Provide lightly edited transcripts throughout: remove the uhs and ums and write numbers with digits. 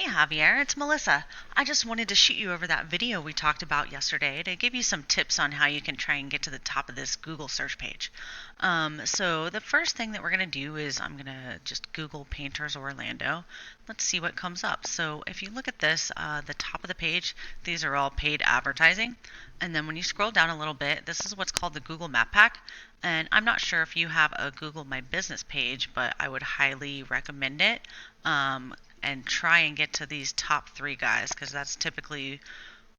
Javier, it's Melissa. I just wanted to shoot you over that video we talked about yesterday to give you some tips on how you can try and get to the top of this Google search page. So the first thing that we're going to do is I'm going to just Google Painters Orlando. Let's see what comes up. So if you look at this, the top of the page, these are all paid advertising. And then when you scroll down a little bit, this is what's called the Google Map Pack. And I'm not sure if you have a Google My Business page, but I would highly recommend it. And try and get to these top three guys because that's typically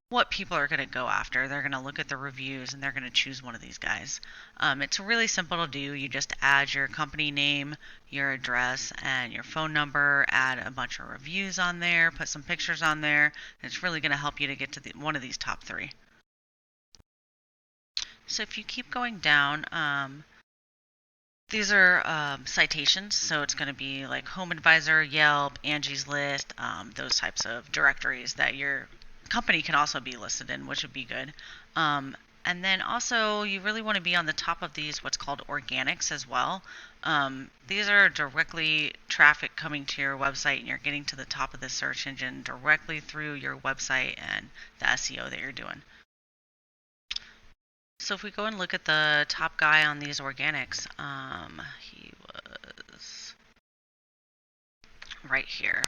what people are going to go after. They're going to look at the reviews and they're going to choose one of these guys. It's really simple to do. You just add your company name, your address, and your phone number, add a bunch of reviews on there, put some pictures on there, and it's really going to help you to get to one of these top three. So if you keep going down, these are citations, so it's going to be like Home Advisor, Yelp, Angie's List, those types of directories that your company can also be listed in, which would be good. And then also, you really want to be on the top of these, what's called organics as well. These are directly traffic coming to your website, and you're getting to the top of the search engine directly through your website and the SEO that you're doing. So if we go and look at the top guy on these organics, he was right here.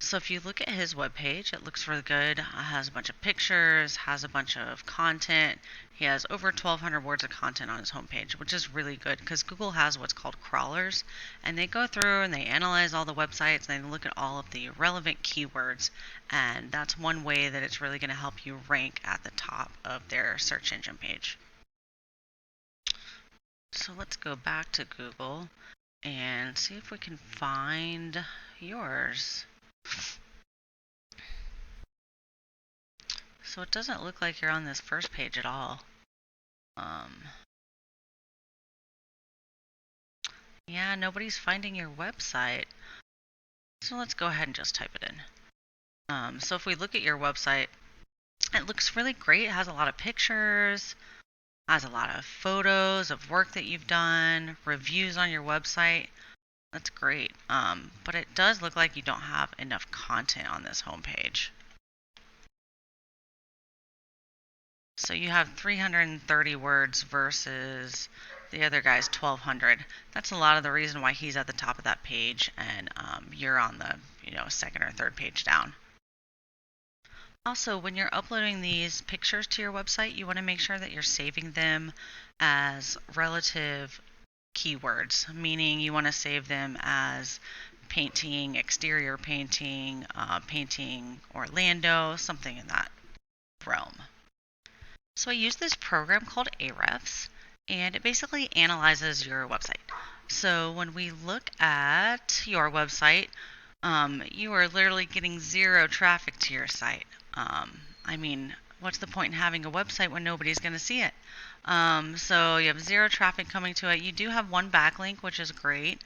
So if you look at his webpage, it looks really good. It has a bunch of pictures, has a bunch of content. He has over 1,200 words of content on his homepage, which is really good because Google has what's called crawlers, and they go through and they analyze all the websites and they look at all of the relevant keywords, and that's one way that it's really going to help you rank at the top of their search engine page. So let's go back to Google and see if we can find yours. So it doesn't look like you're on this first page at all. Yeah, nobody's finding your website. So let's go ahead and just type it in. So if we look at your website, it looks really great. It has a lot of pictures, has a lot of photos of work that you've done, reviews on your website. That's great. But it does look like you don't have enough content on this homepage. So you have 330 words versus the other guy's 1,200. That's a lot of the reason why he's at the top of that page, and you're on the second or third page down. Also, when you're uploading these pictures to your website, you want to make sure that you're saving them as relative keywords, meaning you want to save them as painting, exterior painting, painting Orlando, something in that realm. So I use this program called Ahrefs, and it basically analyzes your website. So when we look at your website, you are literally getting zero traffic to your site. I mean, what's the point in having a website when nobody's going to see it? So you have zero traffic coming to it. You do have one backlink, which is great.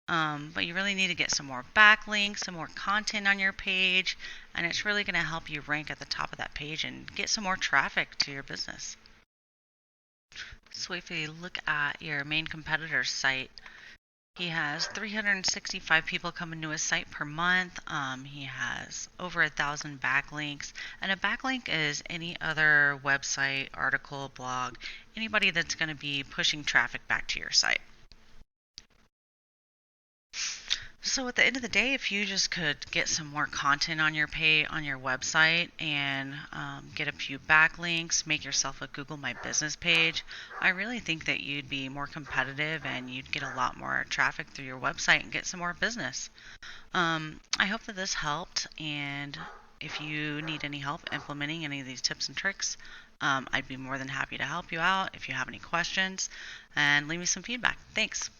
But you really need to get some more backlinks, some more content on your page, and it's really going to help you rank at the top of that page and get some more traffic to your business. So if you look at your main competitor's site, he has 365 people coming to his site per month. He has over 1,000 backlinks, and a backlink is any other website, article, blog, anybody that's going to be pushing traffic back to your site. So at the end of the day, if you just could get some more content on your website and get a few backlinks, make yourself a Google My Business page, I really think that you'd be more competitive and you'd get a lot more traffic through your website and get some more business. I hope that this helped, and if you need any help implementing any of these tips and tricks, I'd be more than happy to help you out if you have any questions, and leave me some feedback. Thanks.